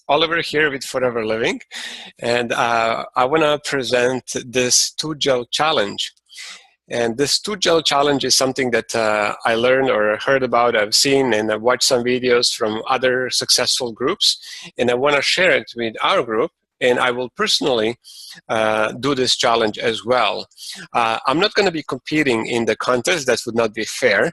Oliver here with Forever Living, and I want to present this 2-gel challenge. And this 2-gel challenge is something that I learned or heard about, I've seen, and I've watched some videos from other successful groups, and I want to share it with our group. And I will personally do this challenge as well. I'm not going to be competing in the contest. That would not be fair.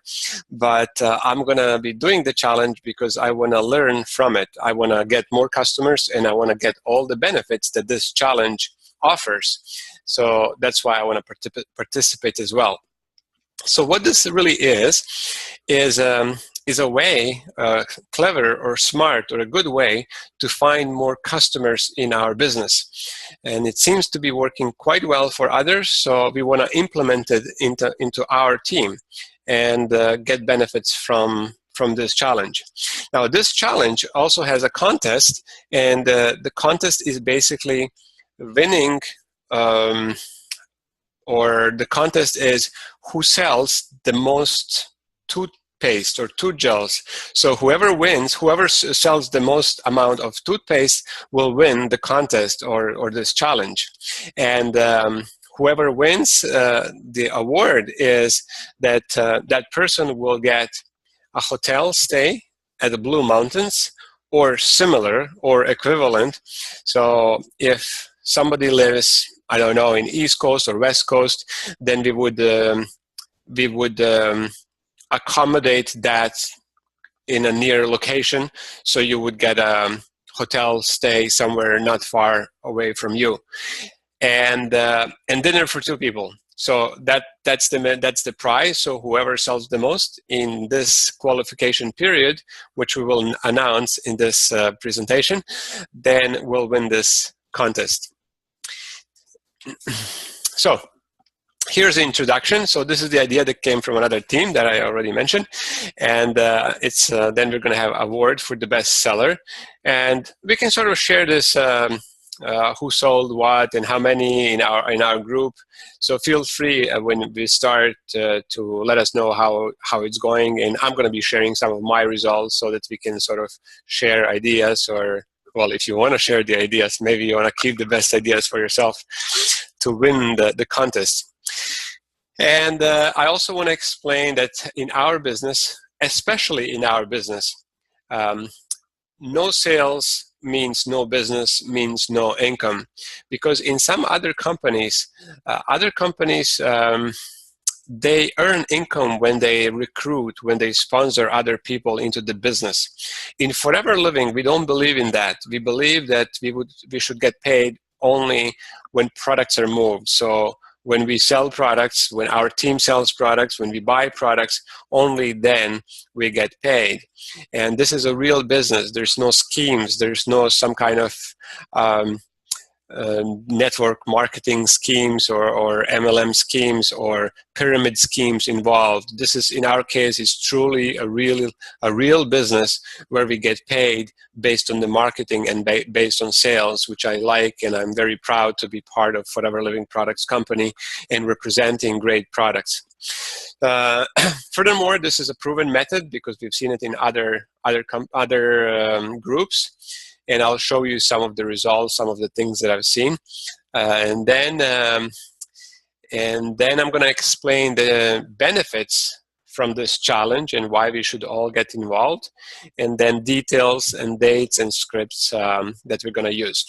But I'm going to be doing the challenge because I want to learn from it. I want to get more customers, and I want to get all the benefits that this challenge offers. So that's why I want to participate as well. So what this really is a way, clever or smart or a good way to find more customers in our business. And it seems to be working quite well for others, so we want to implement it into our team and get benefits from this challenge. Now, this challenge also has a contest, and the contest is basically winning, or the contest is who sells the most toothpaste or 2-gels. So whoever wins, whoever sells the most amount of toothpaste will win the contest or this challenge. And whoever wins, the award is that that person will get a hotel stay at the Blue Mountains or similar or equivalent. So if somebody lives, I don't know, in East Coast or West Coast, then we would accommodate that in a near location, so you would get a hotel stay somewhere not far away from you, and dinner for 2 people. So that's the prize. So whoever sells the most in this qualification period, which we will announce in this presentation, then will win this contest. So here's the introduction. So this is the idea that came from another team that I already mentioned, and it's then we're going to have award for the best seller, and we can sort of share this who sold what and how many in our group. So feel free when we start to let us know how it's going, and I'm going to be sharing some of my results so that we can sort of share ideas, or well, if you want to share the ideas, maybe you want to keep the best ideas for yourself to win the contest. And I also want to explain that in our business, especially in our business, no sales means no business, means no income. Because in some other companies, they earn income when they recruit, when they sponsor other people into the business. In Forever Living, we don't believe in that. We believe that we should get paid only when products are moved. So when we sell products, when our team sells products, when we buy products, only then we get paid. And this is a real business. There's no schemes. There's no some kind of network marketing schemes or MLM schemes or pyramid schemes involved. This is, in our case, is truly a real business where we get paid based on the marketing and based on sales, which I like, and I'm very proud to be part of Forever Living Products Company and representing great products. Furthermore, this is a proven method because we've seen it in other groups. And I'll show you some of the results, some of the things that I've seen, and then I'm going to explain the benefits from this challenge and why we should all get involved, and then details and dates and scripts that we're going to use.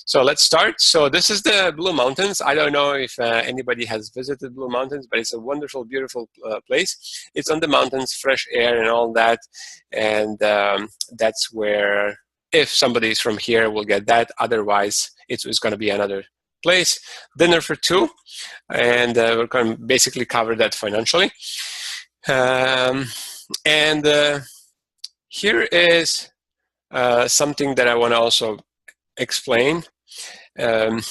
So let's start. So this is the Blue Mountains. I don't know if anybody has visited Blue Mountains, but it's a wonderful, beautiful place. It's on the mountains, fresh air and all that, and that's where, if somebody is from here, we'll get that. Otherwise, it's going to be another place. Dinner for 2, and we're going to basically cover that financially. Here is something that I want to also explain. A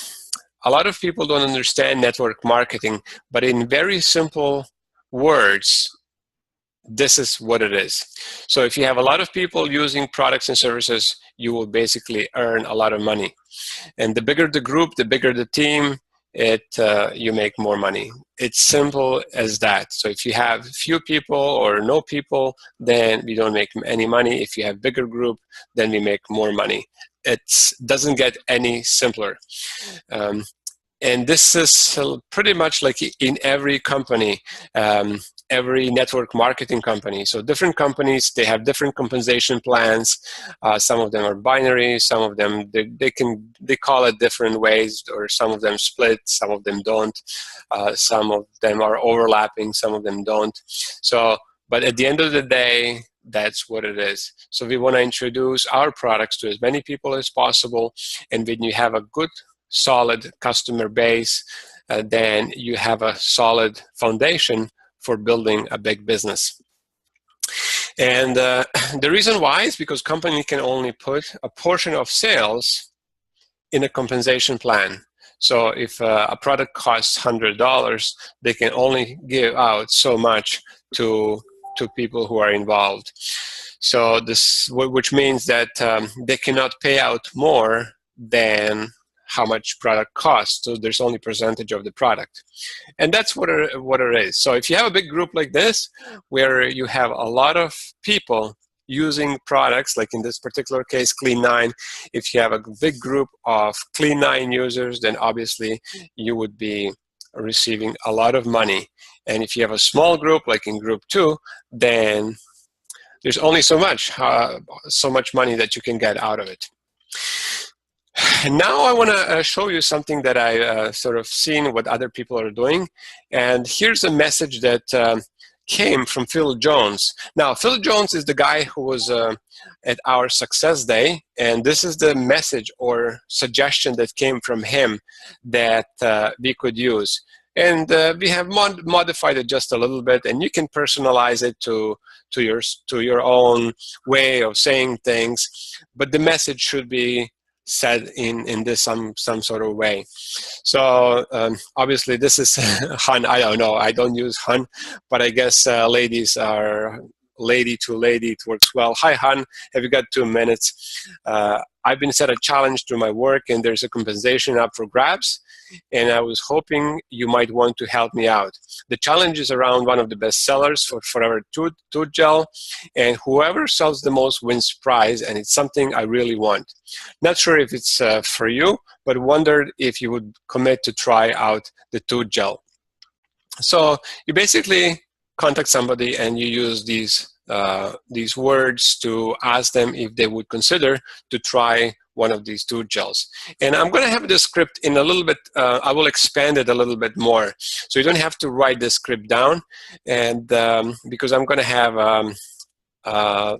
lot of people don't understand network marketing, but in very simple words, this is what it is. So if you have a lot of people using products and services, you will basically earn a lot of money. And the bigger the group, the bigger the team, you make more money. It's simple as that. So if you have few people or no people, then we don't make any money. If you have bigger group, then we make more money. It doesn't get any simpler. And this is pretty much like in every company, every network marketing company. So different companies, they have different compensation plans. Some of them are binary, some of them, they call it different ways, or some of them split, some of them don't. Some of them are overlapping, some of them don't. So, but at the end of the day, that's what it is. So we want to introduce our products to as many people as possible. And when you have a good, solid customer base, then you have a solid foundation for building a big business. And the reason why is because company can only put a portion of sales in a compensation plan. So if a product costs $100, they can only give out so much to people who are involved. So this, which means that they cannot pay out more than how much product costs. So there's only percentage of the product. And that's what it is. So if you have a big group like this, where you have a lot of people using products, like in this particular case, Clean9, if you have a big group of Clean9 users, then obviously you would be receiving a lot of money. And if you have a small group, like in group 2, then there's only so much money that you can get out of it. And now I want to show you something that I sort of seen what other people are doing. And here's a message that came from Phil Jones. Now, Phil Jones is the guy who was at our Success Day. And this is the message or suggestion that came from him that we could use. And we have modified it just a little bit, and you can personalize it to your own way of saying things. But the message should be said in this some sort of way. So obviously this is Hun. I don't know. I don't use Hun, but I guess ladies are lady to lady. It works well. Hi Hun, have you got 2 minutes? I've been set a challenge through my work, and there's a compensation up for grabs. And I was hoping you might want to help me out. The challenge is around one of the best sellers for Forever Tooth Gel, and whoever sells the most wins prize, and it's something I really want. Not sure if it's for you, but wondered if you would commit to try out the tooth gel. So you basically contact somebody and you use these words to ask them if they would consider to try one of these tooth gels. And I'm going to have the script in a little bit, I will expand it a little bit more. So you don't have to write the script down, and because I'm going to have, I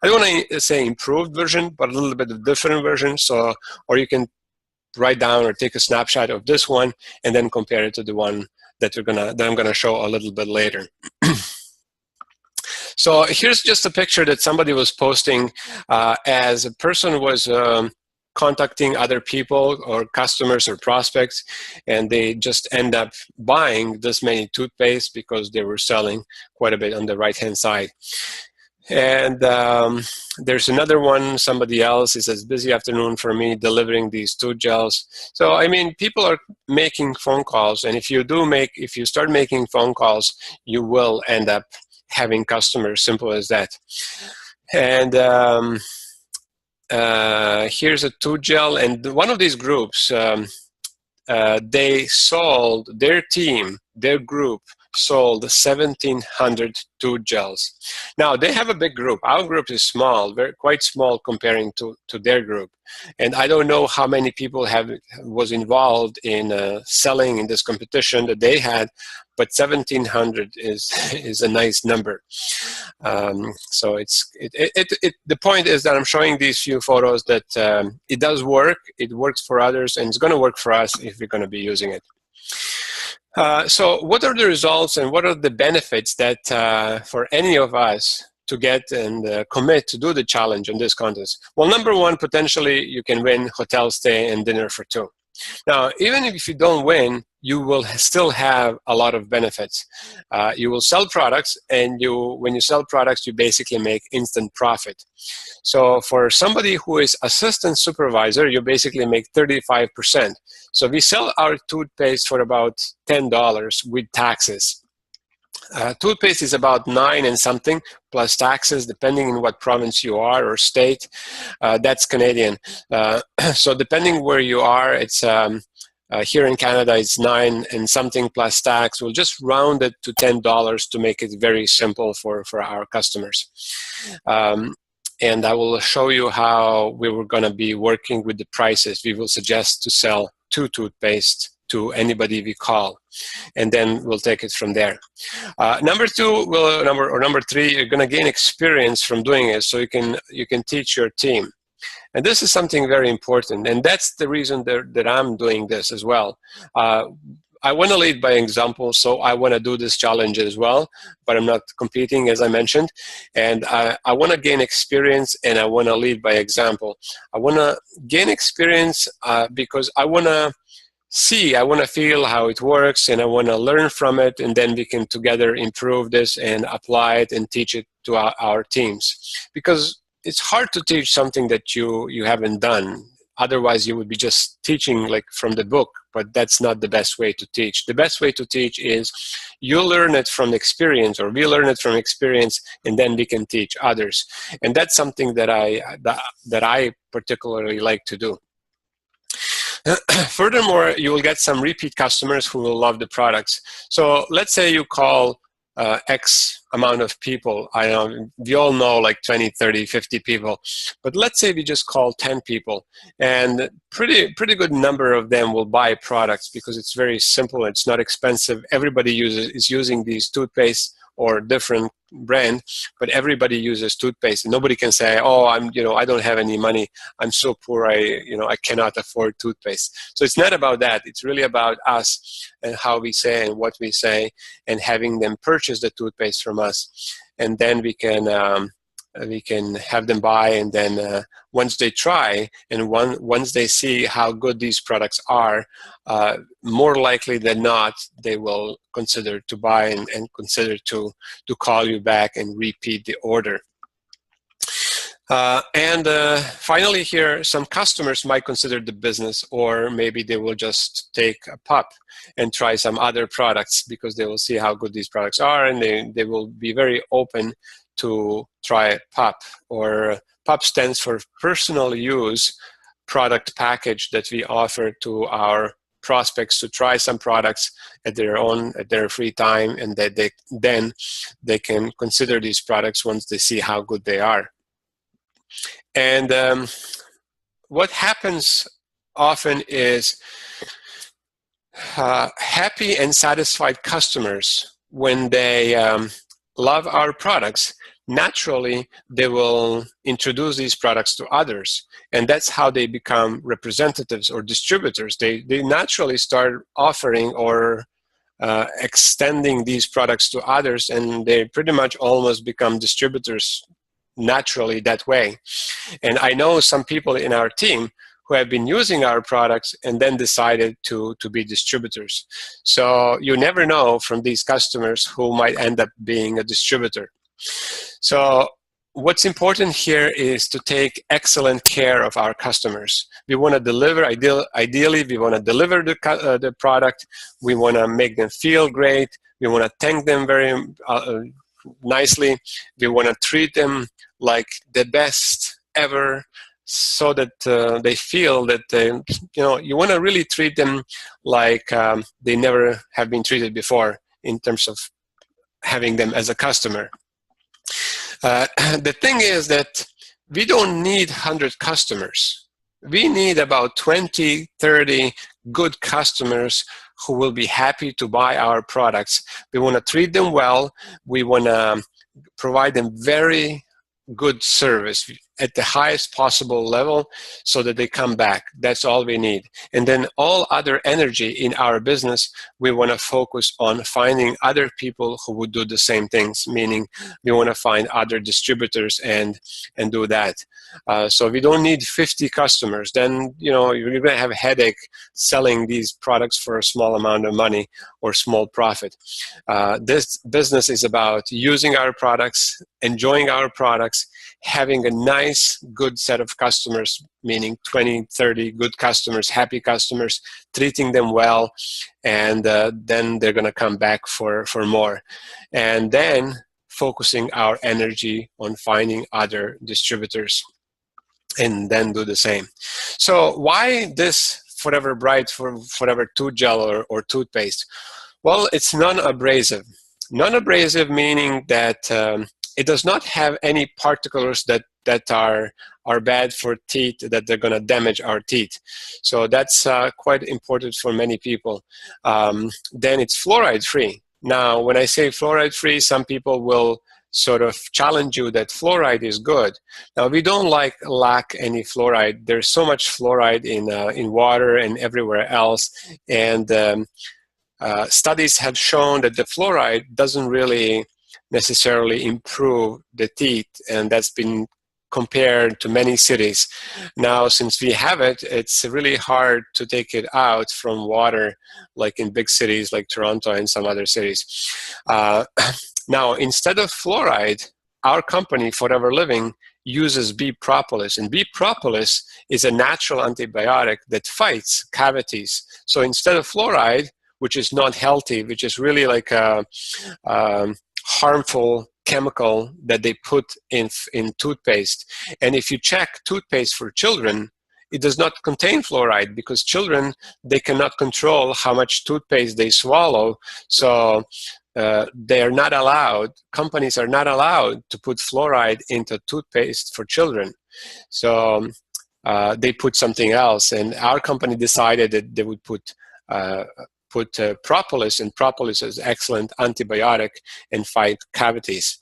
don't want to say improved version, but a little bit of different version. So, or you can write down or take a snapshot of this one and then compare it to the one that I'm gonna show a little bit later. So here's just a picture that somebody was posting as a person was contacting other people or customers or prospects, and they just end up buying this many toothpaste because they were selling quite a bit on the right-hand side. And there's another one, somebody else, he says, busy afternoon for me delivering these tooth gels. So, I mean, people are making phone calls, and if you start making phone calls, you will end up having customers, simple as that. And here's a tooth gel, and one of these groups, they sold, their group sold 1,700 tooth gels. Now, they have a big group. Our group is small, quite small comparing to their group. And I don't know how many people was involved in selling in this competition that they had, but 1,700 is a nice number. So the point is that I'm showing these few photos that it does work. It works for others, and it's going to work for us if we're going to be using it. So what are the results and what are the benefits that for any of us to get and commit to do the challenge in this contest? Well, number one, potentially you can win hotel stay and dinner for 2. Now, even if you don't win, you will still have a lot of benefits. You will sell products, and when you sell products, you basically make instant profit. So for somebody who is assistant supervisor, you basically make 35%. So we sell our toothpaste for about $10 with taxes. Toothpaste is about 9 and something plus taxes, depending on what province you are or state. That's Canadian. So depending where you are, it's here in Canada, it's 9 and something plus tax. We'll just round it to $10 to make it very simple for our customers. And I will show you how we were going to be working with the prices. We will suggest to sell 2 toothpaste to anybody we call, and then we'll take it from there. Number 2, number 3, you're going to gain experience from doing it, so you can teach your team. And this is something very important, and that's the reason that I'm doing this as well. I want to lead by example, so I want to do this challenge as well, but I'm not competing, as I mentioned. And I want to gain experience, and I want to lead by example. I want to gain experience because I want to feel how it works, and I want to learn from it, and then we can together improve this and apply it and teach it to our teams. Because it's hard to teach something that you haven't done. Otherwise, you would be just teaching like from the book, but that's not the best way to teach. The best way to teach is you learn it from experience, or we learn it from experience, and then we can teach others. And that's something that I particularly like to do. Furthermore, you will get some repeat customers who will love the products. So let's say you call X amount of people. I know we all know like 20, 30, 50 people, but let's say we just call 10 people, and pretty good number of them will buy products because it's very simple. It's not expensive. Everybody is using these toothpaste or different brand, but everybody uses toothpaste. Nobody can say, oh, I don't have any money. I'm so poor. I cannot afford toothpaste. So it's not about that. It's really about us and how we say and what we say, and having them purchase the toothpaste from us. And then we can have them buy, and then once they try and once they see how good these products are, more likely than not, they will consider to buy and consider to call you back and repeat the order. And finally here, some customers might consider the business, or maybe they will just take a pup and try some other products because they will see how good these products are, and they will be very open to try PUP, or PUP stands for personal use product package, that we offer to our prospects to try some products at their free time, and that they can consider these products once they see how good they are. And what happens often is happy and satisfied customers, when they love our products, naturally they will introduce these products to others, and that's how they become representatives or distributors. They naturally start offering or extending these products to others, and they pretty much almost become distributors naturally that way. And I know some people in our team who have been using our products and then decided to be distributors. So you never know from these customers who might end up being a distributor. So what's important here is to take excellent care of our customers. We want to deliver, ideally we want to deliver the product. We want to make them feel great. We want to thank them very nicely. We want to treat them like the best ever, so that they feel that you want to really treat them like they never have been treated before, in terms of having them as a customer. The thing is that we don't need 100 customers. We need about 20, 30 good customers who will be happy to buy our products. We want to treat them well. We want to provide them very good service. at the highest possible level so that they come back. That's all we need. And then all other energy in our business, we want to focus on finding other people who would do the same things, meaning we want to find other distributors and do that. So we don't need 50 customers. Then, you know, you're going to have a headache selling these products for a small amount of money or small profit. This business is about using our products, enjoying our products, having a nice, good set of customers, meaning 20, 30 good customers, happy customers, treating them well, and then they're going to come back for more. And then focusing our energy on finding other distributors and then do the same. So why this Forever Bright for Forever Tooth Gel or toothpaste? Well, it's non-abrasive. Non-abrasive meaning that it does not have any particles that are bad for teeth, that they're going to damage our teeth. So that's quite important for many people. Then it's fluoride free. Now, when I say fluoride free, some people will sort of challenge you that fluoride is good. Now, we don't lack any fluoride. There's so much fluoride in water and everywhere else. And studies have shown that the fluoride doesn't really necessarily improve the teeth, and that's been compared to many cities. Now, since we have it, it's really hard to take it out from water, like in big cities like Toronto and some other cities. Now, instead of fluoride, our company, Forever Living, uses bee propolis. And bee propolis is a natural antibiotic that fights cavities. So instead of fluoride, which is not healthy, which is really like a harmful chemical that they put in toothpaste. And if you check toothpaste for children, it does not contain fluoride because children, they cannot control how much toothpaste they swallow. So they are not allowed, companies are not allowed to put fluoride into toothpaste for children. So they put something else. And our company decided that they would put propolis, and propolis is excellent antibiotic and fight cavities.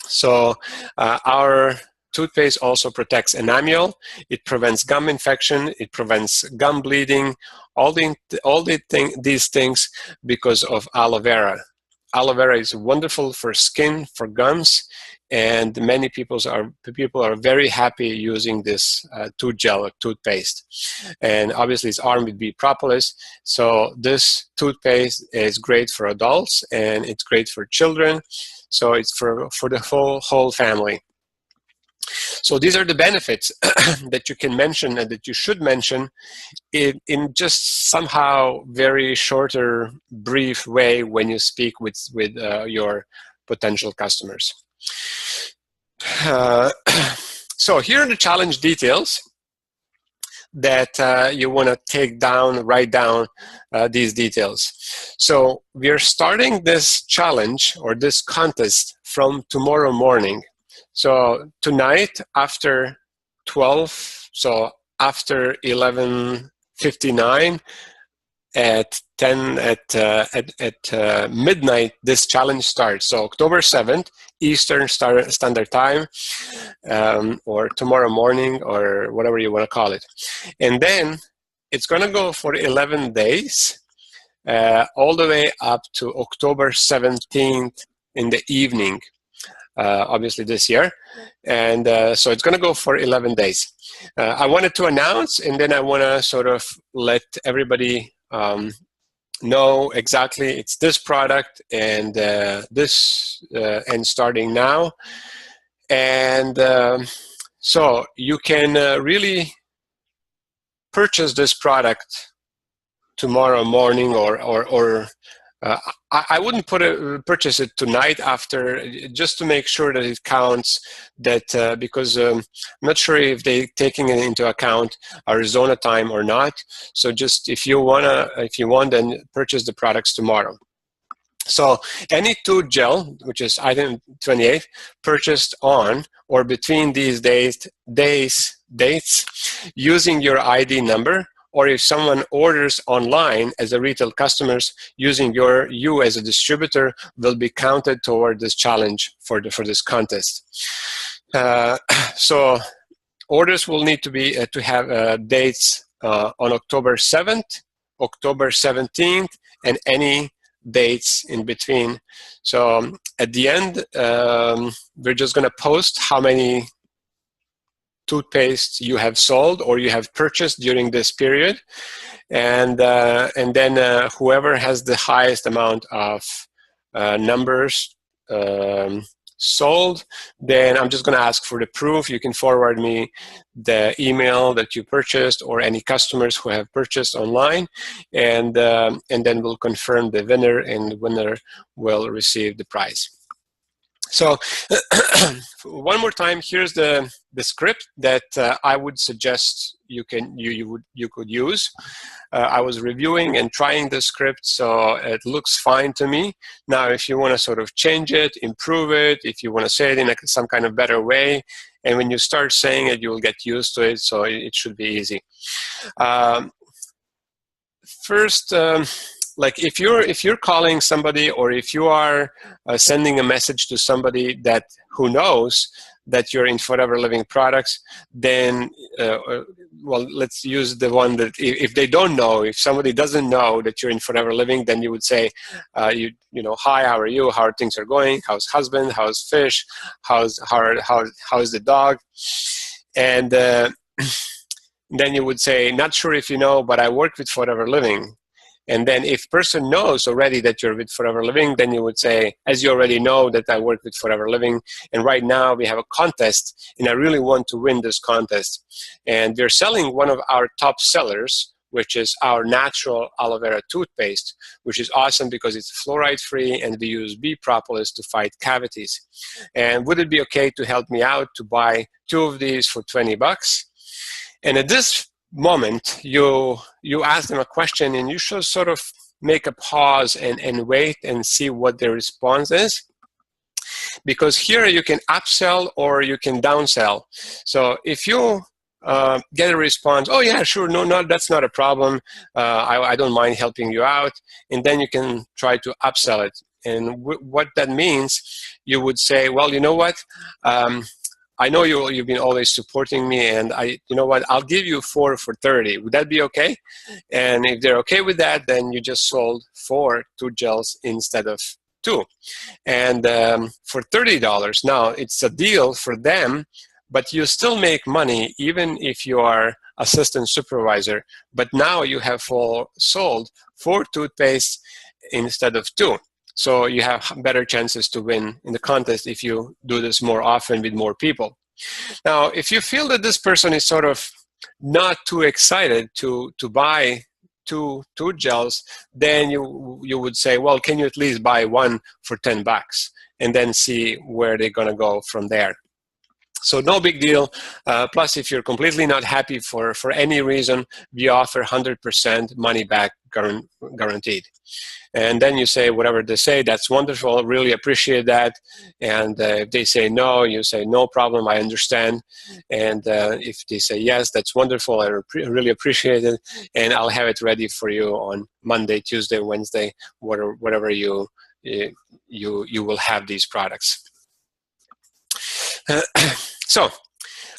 So our toothpaste also protects enamel. It prevents gum infection. It prevents gum bleeding. These things because of aloe vera. Aloe vera is wonderful for skin, for gums, and many people are very happy using this tooth gel or toothpaste. And obviously it's armed with bee propolis. So this toothpaste is great for adults and it's great for children. So it's for the whole family. So these are the benefits that you can mention and that you should mention in just somehow very shorter, brief way when you speak with your potential customers. So here are the challenge details that you want to write down these details. So we are starting this challenge or this contest from tomorrow morning. So tonight after 12, so after 11:59 at midnight, this challenge starts. So October 7th, Eastern Standard Time, or tomorrow morning, or whatever you want to call it. And then it's going to go for 11 days, all the way up to October 17th in the evening. Obviously this year, and so it's going to go for 11 days. I wanted to announce, and then I want to sort of let everybody know exactly it's this product and and starting now, and so you can really purchase this product tomorrow morning or I wouldn't purchase it tonight after, just to make sure that it counts, that because I'm not sure if they're taking it into account Arizona time or not. So just if you want, then purchase the products tomorrow. So any tooth gel, which is item 28, purchased on or between these dates using your ID number, or if someone orders online as a retail customers using you as a distributor, will be counted toward this challenge for this contest. So orders will need to be to have dates on October 7th, October 17th, and any dates in between. So at the end, we're just going to post how many toothpaste you have sold or you have purchased during this period, and then whoever has the highest amount of numbers sold, then I'm just going to ask for the proof. You can forward me the email that you purchased or any customers who have purchased online, and then we'll confirm the winner, and the winner will receive the prize. So one more time, here's the script that I would suggest you could use. I was reviewing and trying the script, so it looks fine to me. Now, if you want to sort of change it, improve it, if you want to say it in some kind of better way, and when you start saying it, you will get used to it, so it should be easy. First, like if you're calling somebody, or if you are sending a message to somebody who knows that you're in Forever Living products, then well, let's use the one that if they don't know, if somebody doesn't know that you're in Forever Living, then you would say, you know, hi, how are you? How are things are going? How's husband? How's fish? How's the dog? And then you would say, not sure if you know, but I work with Forever Living. And then if person knows already that you're with Forever Living, then you would say, as you already know that I work with Forever Living, and right now we have a contest, and I really want to win this contest. And we're selling one of our top sellers, which is our natural aloe vera toothpaste, which is awesome because it's fluoride-free, and we use bee propolis to fight cavities. And would it be okay to help me out to buy 2 of these for 20 bucks? And at this moment, you ask them a question, and you should sort of make a pause and wait and see what their response is, because here you can upsell or you can downsell. So if you get a response, oh yeah, sure, no, that's not a problem, I don't mind helping you out, and then you can try to upsell it. And what that means, you would say, well, you know what, I know you've been always supporting me, and you know what, I'll give you 4 for 30. Would that be okay? And if they're okay with that, then you just sold 4 tooth gels instead of 2. And for $30, now it's a deal for them, but you still make money even if you are assistant supervisor. But now you have sold 4 toothpaste instead of 2. So you have better chances to win in the contest if you do this more often with more people. Now, if you feel that this person is sort of not too excited to buy 2 tooth gels, then you would say, well, can you at least buy 1 for 10 bucks? And then see where they're going to go from there. So no big deal. Plus, if you're completely not happy for any reason, we offer 100% money back guaranteed. And then you say whatever they say, that's wonderful, really appreciate that. And if they say no, you say no problem, I understand. And if they say yes, that's wonderful, I really appreciate it. And I'll have it ready for you on Monday, Tuesday, Wednesday, whatever you will have these products. So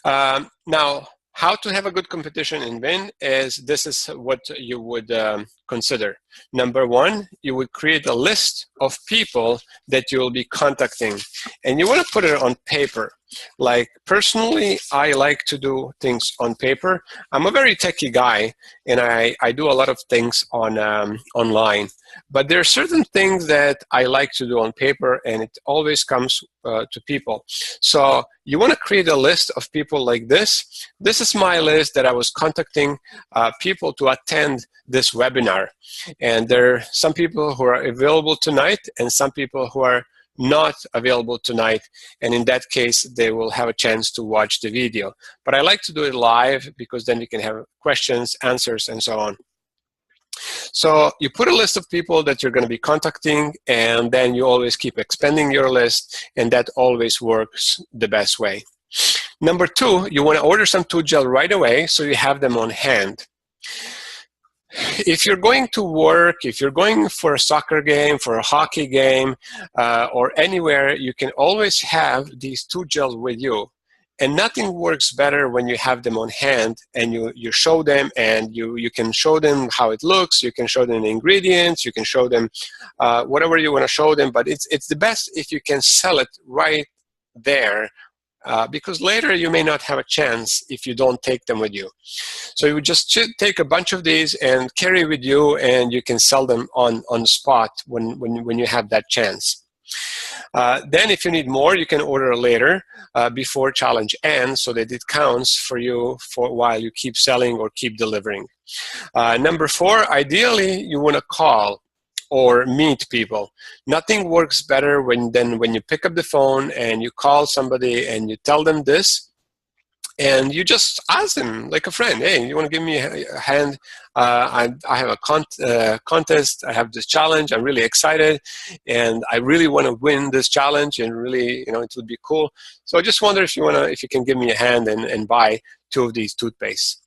now, how to have a good competition and win is, this is what you would consider. Number 1, you would create a list of people that you will be contacting, and you want to put it on paper. Like personally, I like to do things on paper. I'm a very techie guy, and I do a lot of things on online. But there are certain things that I like to do on paper, and it always comes to people. So you want to create a list of people like this. This is my list that I was contacting people to attend this webinar. And there are some people who are available tonight and some people who are not available tonight, and in that case they will have a chance to watch the video. But I like to do it live because then we can have questions, answers, and so on. So you put a list of people that you're going to be contacting, and then you always keep expanding your list, and that always works the best way. Number 2, you want to order some tooth gel right away so you have them on hand. If you're going to work, if you're going for a soccer game, for a hockey game, or anywhere, you can always have these tooth gels with you. And nothing works better when you have them on hand and you show them, and you can show them how it looks, you can show them the ingredients, you can show them whatever you want to show them, but it's the best if you can sell it right there, because later you may not have a chance if you don't take them with you. So you just take a bunch of these and carry with you, and you can sell them on the spot when you have that chance. Then if you need more, you can order later before challenge ends, so that it counts for you for while you keep selling or keep delivering. Number 4, ideally you want to call or meet people. Nothing works better than when you pick up the phone and you call somebody and you tell them this, and you just ask them like a friend, hey, you want to give me a hand? I have a contest, I have this challenge, I'm really excited, and I really want to win this challenge, and really, it would be cool. So I just wonder if you can give me a hand and buy 2 of these toothpastes.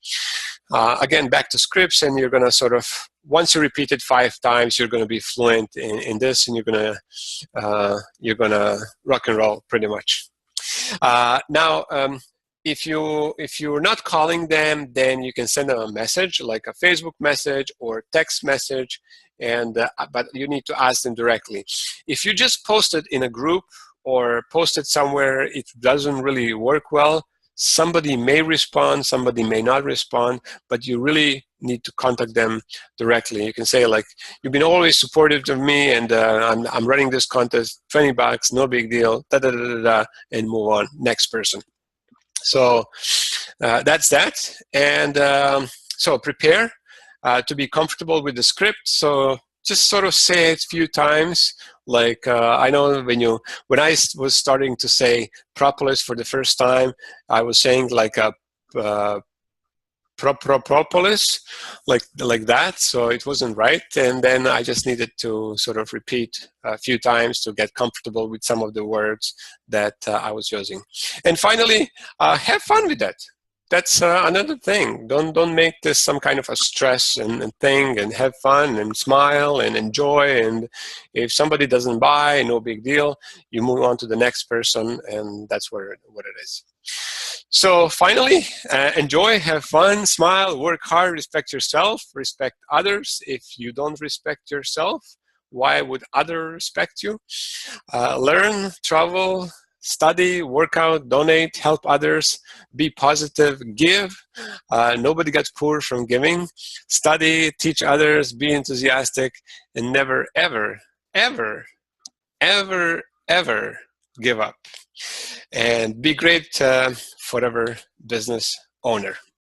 Again, back to scripts, and you're going to sort of, once you repeat it 5 times, you're going to be fluent in this, and you're gonna rock and roll pretty much. Now, if you're not calling them, then you can send them a message, like a Facebook message or text message, and but you need to ask them directly. If you just post it in a group or post it somewhere, it doesn't really work well. Somebody may respond, somebody may not respond, but you really need to contact them directly. You can say, like, you've been always supportive of me, and I'm running this contest, $20, no big deal, da da da da da, and move on, next person. So that's that. And so prepare to be comfortable with the script. So just sort of say it a few times. Like I know when I was starting to say propolis for the first time, I was saying like a propolis, like that. So it wasn't right. And then I just needed to sort of repeat a few times to get comfortable with some of the words that I was using. And finally, have fun with that. That's another thing. Don't make this some kind of a stress and thing, and have fun and smile and enjoy. And if somebody doesn't buy, no big deal. You move on to the next person, and that's what it is. So finally, enjoy, have fun, smile, work hard, respect yourself, respect others. If you don't respect yourself, why would others respect you? Learn, travel, study, work out, donate, help others, be positive, give. Nobody gets poor from giving. Study, teach others, be enthusiastic, and never, ever, ever, ever, ever give up. And be great forever business owner.